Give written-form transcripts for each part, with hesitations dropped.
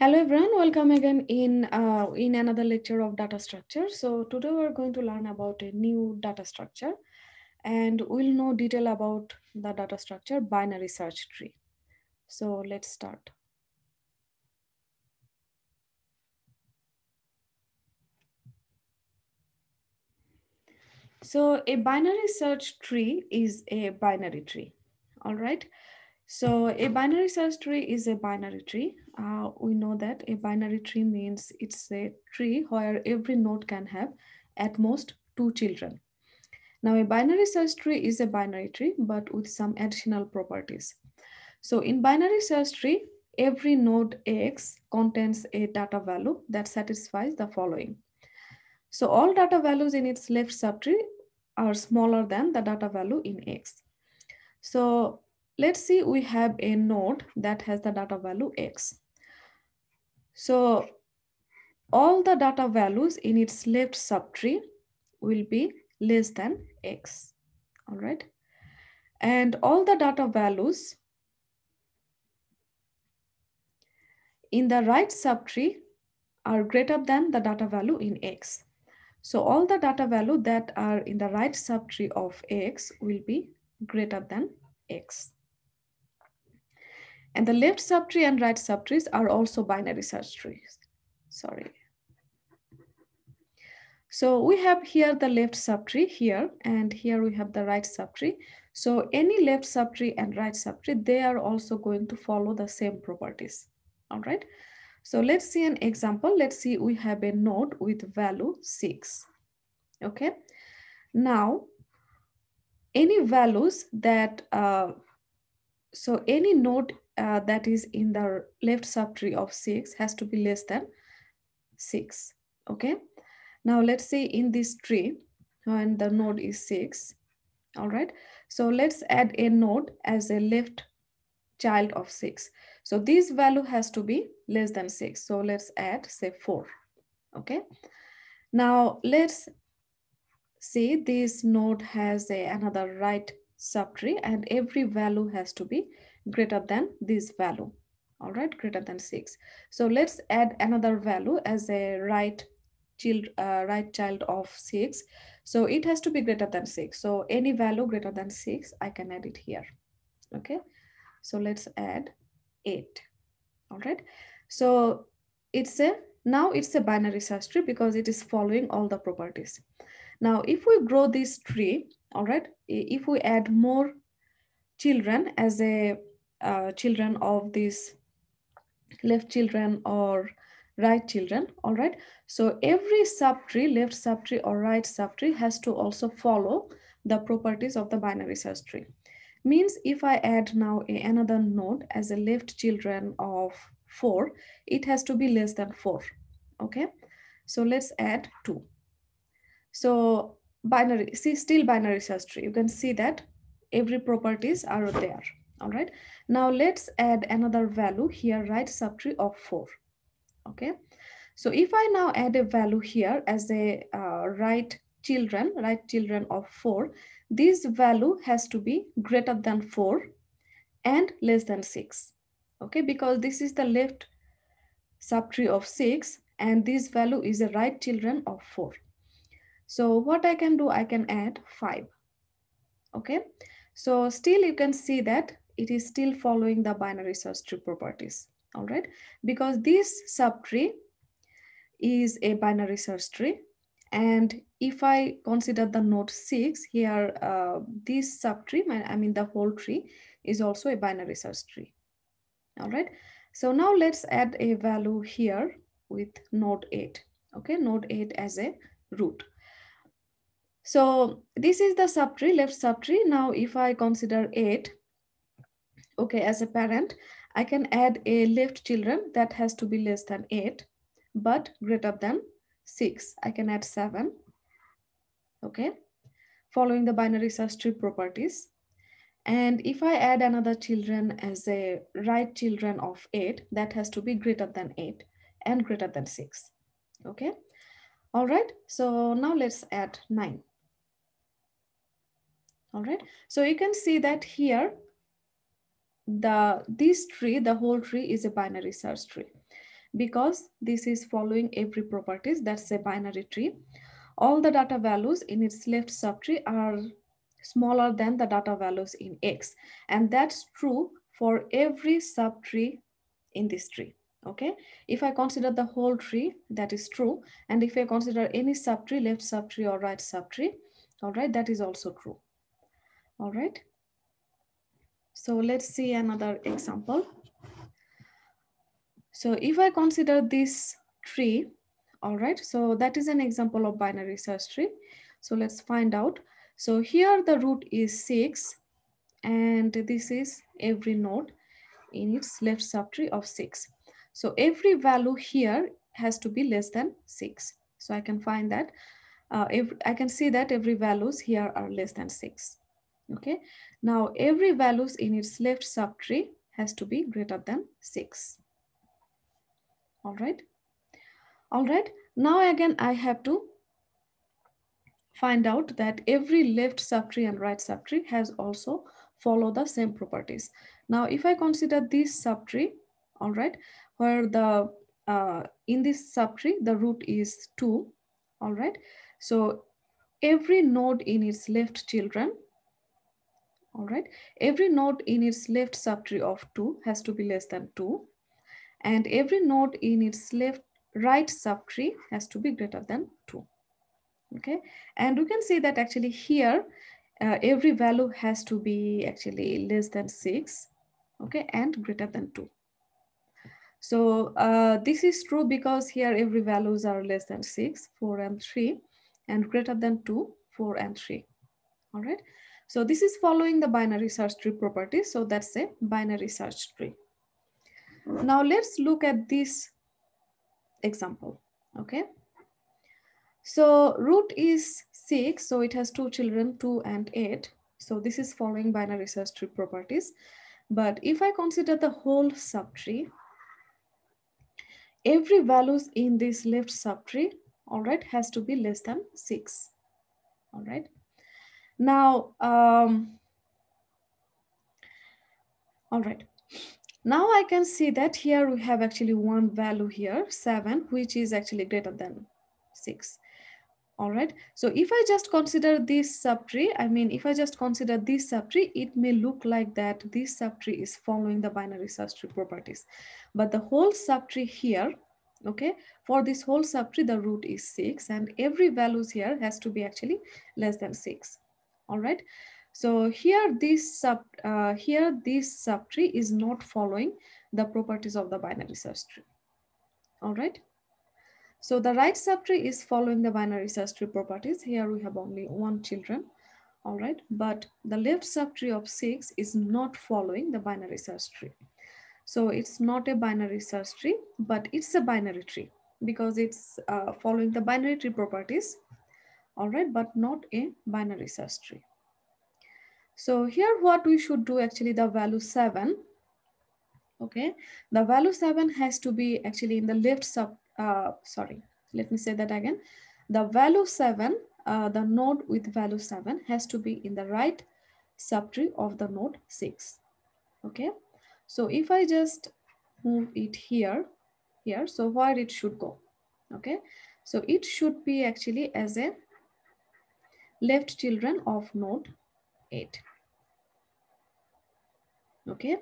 Hello everyone, welcome again in another lecture of data structure. So today we're going to learn about a new data structure and we'll know detail about the data structure binary search tree. So let's start. So a binary search tree is a binary tree. All right. So a binary search tree is a binary tree. We know that a binary tree means it's a tree where every node can have at most two children. Now, a binary search tree is a binary tree, but with some additional properties. So in binary search tree, every node X contains a data value that satisfies the following. So all data values in its left subtree are smaller than the data value in X. So let's see we have a node that has the data value X. So all the data values in its left subtree will be less than X. All right. And all the data values in the right subtree are greater than the data value in X. So all the data value that are in the right subtree of X will be greater than X. And the left subtree and right subtrees are also binary search trees. Sorry. So we have here the left subtree here, and here we have the right subtree. So any left subtree and right subtree, they are also going to follow the same properties. All right. So let's see an example. Let's see we have a node with value 6. Okay. Now, any values that, so any node that is in the left subtree of 6 has to be less than 6. Okay. Now let's say in this tree, when the node is 6. All right. So let's add a node as a left child of 6. So this value has to be less than 6. So let's add say 4. Okay. Now let's see this node has another right subtree and every value has to be greater than this value. All right, greater than 6. So let's add another value as a right child of 6. So it has to be greater than 6. So any value greater than 6, I can add it here. Okay. So let's add 8. All right. So now it's a binary search tree because it is following all the properties. Now, if we grow this tree, all right, if we add more children as a children of this left children or right children, all right. So every subtree, left subtree or right subtree has to also follow the properties of the binary search tree. Means if I add now another node as a left children of 4, it has to be less than 4. Okay. So let's add 2. So binary, see still binary search tree. You can see that every properties are there. All right. Now let's add another value here, right subtree of 4. Okay. So if I now add a value here as a right children of 4, this value has to be greater than 4 and less than 6. Okay, because this is the left subtree of 6 and this value is a right children of 4. So what I can do, I can add 5. Okay, so still you can see that it is still following the binary search tree properties. All right, because this subtree is a binary search tree. And if I consider the node 6 here, this subtree, I mean the whole tree is also a binary search tree. All right. So now let's add a value here with node 8. Okay, node 8 as a root. So this is the subtree, left subtree. Now if I consider 8, okay, as a parent, I can add a left children that has to be less than 8, but greater than 6. I can add 7, okay, following the binary search tree properties. And if I add another children as a right children of 8, that has to be greater than 8 and greater than 6, okay. All right, so now let's add 9. All right, so you can see that here, this tree, the whole tree is a binary search tree. because this is following every properties. That's a binary tree. All the data values in its left subtree are smaller than the data values in X. And that's true for every subtree in this tree. Okay, if I consider the whole tree, that is true. And if I consider any subtree, left subtree or right subtree, all right, that is also true. All right. So let's see another example. So if I consider this tree, all right, so that is an example of binary search tree. So let's find out. So here the root is 6, and this is every node in its left subtree of 6. So every value here has to be less than 6. So I can find that, I can see that every values here are less than 6. Okay, now every values in its left subtree has to be greater than 6. All right. All right. Now again, I have to find out that every left subtree and right subtree has also follow the same properties. Now, if I consider this subtree, all right, where the in this subtree the root is 2, all right. So every node in its left children, all right, every node in its left subtree of 2 has to be less than 2, and every node in its left right subtree has to be greater than 2. Okay, and we can see that actually here every value has to be actually less than 6, okay, and greater than 2. So this is true because here every values are less than 6, 4 and 3, and greater than 2, 4 and 3. All right, so this is following the binary search tree property. So that's a binary search tree. Now let's look at this example. Okay, so root is 6, so it has 2 children, 2 and 8. So this is following binary search tree properties. But if I consider the whole subtree, every values in this left subtree, all right, has to be less than 6. All right. Now, all right. Now I can see that here we have actually one value here, 7, which is actually greater than 6. All right. So if I just consider this subtree, I mean, if I just consider this subtree, it may look like that this subtree is following the binary search tree properties. But the whole subtree here, okay, for this whole subtree, the root is 6, and every values here has to be actually less than 6. All right. So here this subtree is not following the properties of the binary search tree. All right. So the right subtree is following the binary search tree properties. Here we have only one children, all right? But the left subtree of 6 is not following the binary search tree. So it's not a binary search tree, but it's a binary tree because it's following the binary tree properties, all right, but not a binary search tree. So here what we should do, actually the value 7, okay, the value 7 has to be actually in the left sorry, let me say that again. The value 7, the node with value 7 has to be in the right subtree of the node 6. Okay, so if I just move it here, so where it should go? Okay, so it should be actually as a left children of node 8. Okay,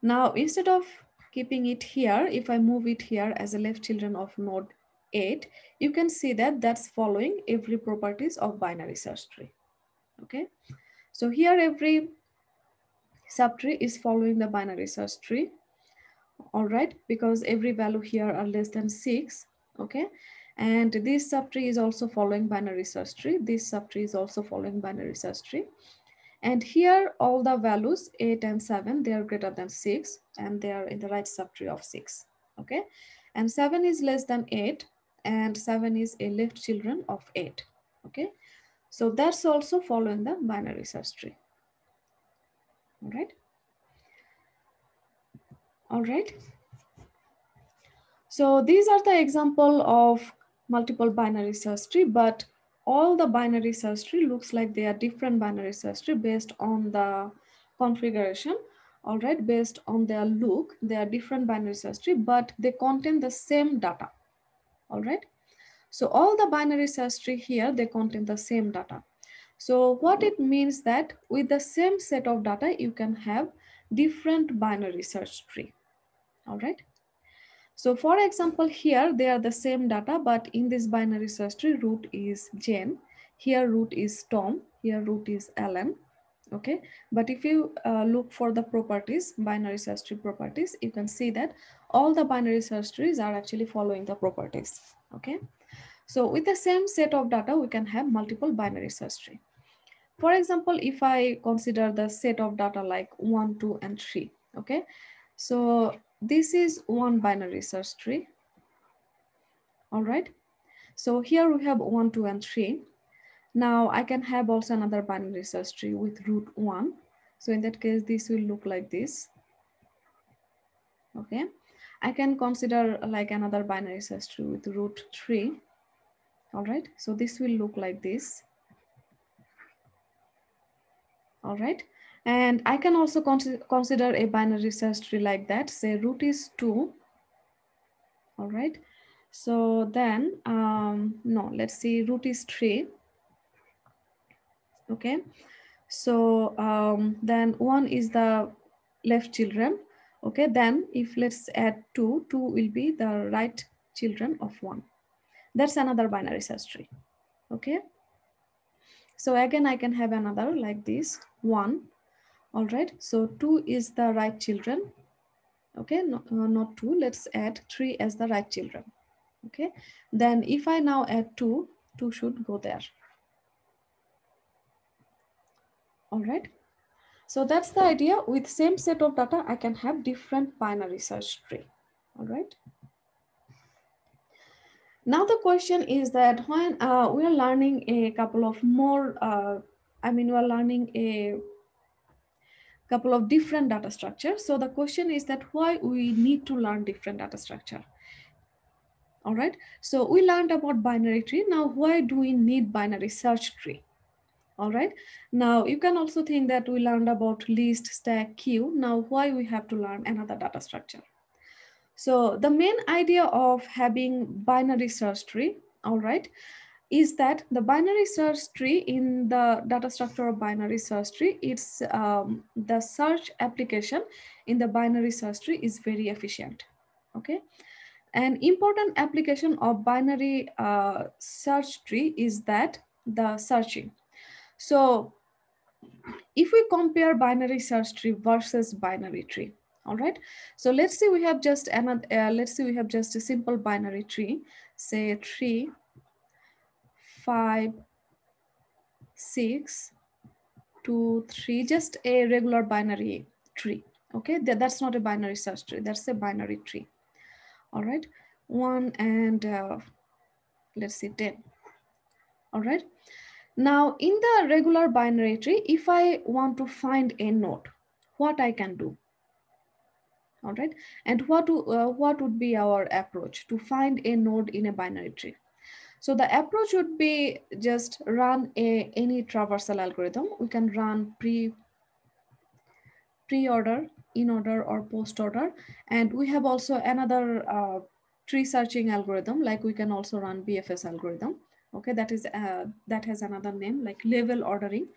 now instead of keeping it here, if I move it here as a left children of node 8, you can see that that's following every properties of binary search tree. Okay, so here every subtree is following the binary search tree, all right, because every value here are less than 6. Okay, and this subtree is also following binary search tree. This subtree is also following binary search tree. And here all the values 8 and 7, they are greater than 6, and they are in the right subtree of 6. Okay, and 7 is less than 8, and 7 is a left children of 8. Okay, so that's also following the binary search tree. All right. All right. So these are the example of multiple binary search tree, but all the binary search tree looks like they are different binary search tree based on the configuration. all right, based on their look. They are different binary search tree, but they contain the same data, all right. So all the binary search tree here, they contain the same data. So what it means that with the same set of data, you can have different binary search tree, all right. So for example, here they are the same data, but in this binary search tree, root is Jane, here root is Tom, here root is Alan, okay. But if you look for the properties, binary search tree properties, you can see that all the binary search trees are actually following the properties, okay. So with the same set of data, we can have multiple binary search tree. For example, if I consider the set of data like 1, 2, and 3, okay. So this is one binary search tree, all right. So here we have 1, 2, and 3. Now I can have also another binary search tree with root 1. So in that case, this will look like this, okay. I can consider like another binary search tree with root 3, all right. So this will look like this, all right. And I can also consider a binary search tree like that, say root is 2, all right. So then, no, let's see, root is 3, okay. So then 1 is the left children, okay. Then if let's add 2, 2 will be the right children of 1. That's another binary search tree, okay. So again, I can have another like this, 1, all right. So 2 is the right children, okay. No, not 2, let's add 3 as the right children, okay. Then if I now add 2, 2 should go there, all right. So that's the idea. With same set of data, I can have different binary search tree, all right. Now the question is that when we are learning a couple of more, we are learning a couple of different data structures. So the question is that why we need to learn different data structure. All right, so we learned about binary tree. Now, why do we need binary search tree? All right, now you can also think that we learned about list, stack, queue. Now, why we have to learn another data structure? So the main idea of having binary search tree, all right, is that the binary search tree in the data structure of binary search tree, it's the search application in the binary search tree is very efficient, okay. An important application of binary search tree is that the searching. So if we compare binary search tree versus binary tree, all right. So let's say we have just another, let's say we have just a simple binary tree, say 3, 5, 6, 2, 3, just a regular binary tree, okay. That's not a binary search tree, that's a binary tree, all right. 1 and let's see 10, all right. Now in the regular binary tree, if I want to find a node, what I can do, all right, and what would be our approach to find a node in a binary tree? So the approach would be just run any traversal algorithm. We can run pre-order, in order, or post order, and we have also another tree searching algorithm, like we can also run BFS algorithm, okay. That has another name like level ordering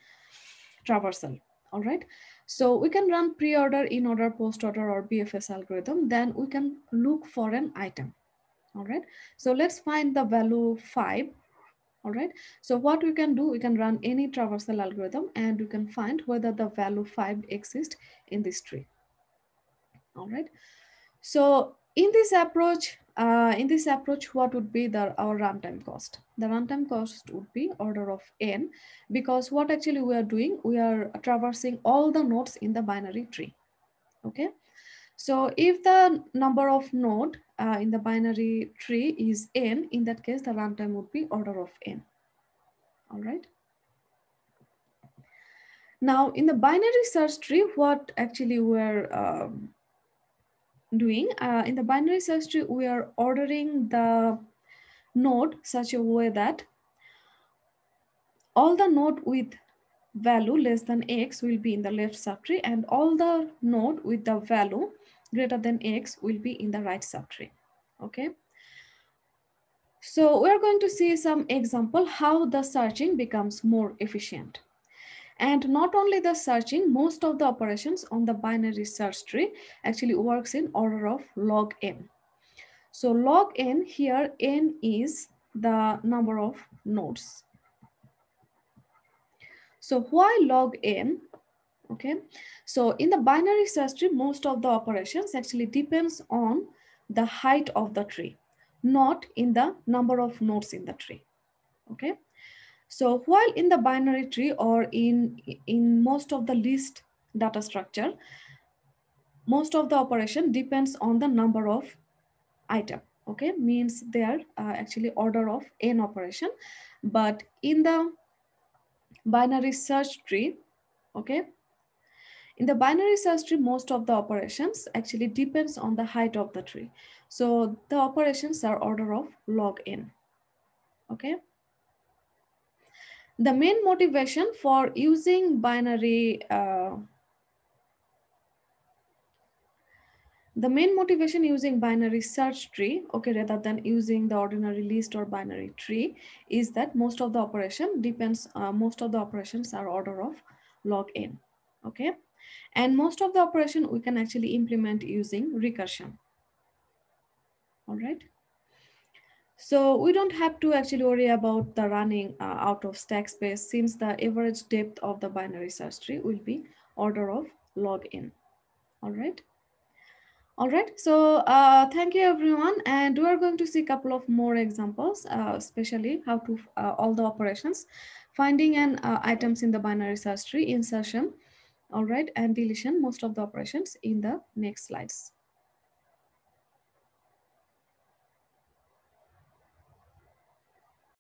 traversal, all right. So we can run pre-order, in order, post order, or BFS algorithm. Then we can look for an item, all right. So let's find the value 5, all right. So what we can do, we can run any traversal algorithm and we can find whether the value 5 exists in this tree, all right. So in this approach, what would be our runtime cost? The runtime cost would be order of n, because what actually we are doing, we are traversing all the nodes in the binary tree, okay. So if the number of node in the binary tree is n, in that case, the runtime would be order of n, all right. Now in the binary search tree, what actually we're doing, in the binary search tree, we are ordering the node such a way that all the node with value less than x will be in the left subtree, and all the node with the value greater than x will be in the right subtree. Okay. So we're going to see some example how the searching becomes more efficient. And not only the searching, most of the operations on the binary search tree actually works in order of log n. So log n here, n is the number of nodes. So why log n? Okay, so in the binary search tree, most of the operations actually depends on the height of the tree, not in the number of nodes in the tree. Okay, so while in the binary tree or in most of the list data structure, most of the operation depends on the number of item. Okay, means they are actually order of n operation, but in the binary search tree, okay, in the binary search tree, most of the operations actually depends on the height of the tree. So the operations are order of log n. Okay. The main motivation for using binary the main motivation using binary search tree, okay, rather than using the ordinary list or binary tree, is that most of the most of the operations are order of log n. Okay, and most of the operation we can actually implement using recursion. All right. So we don't have to actually worry about the running out of stack space, since the average depth of the binary search tree will be order of log n. All right. All right. So thank you everyone. And we are going to see a couple of more examples, especially how to all the operations, finding and items in the binary search tree, insertion, all right, and deletion, most of the operations in the next slides.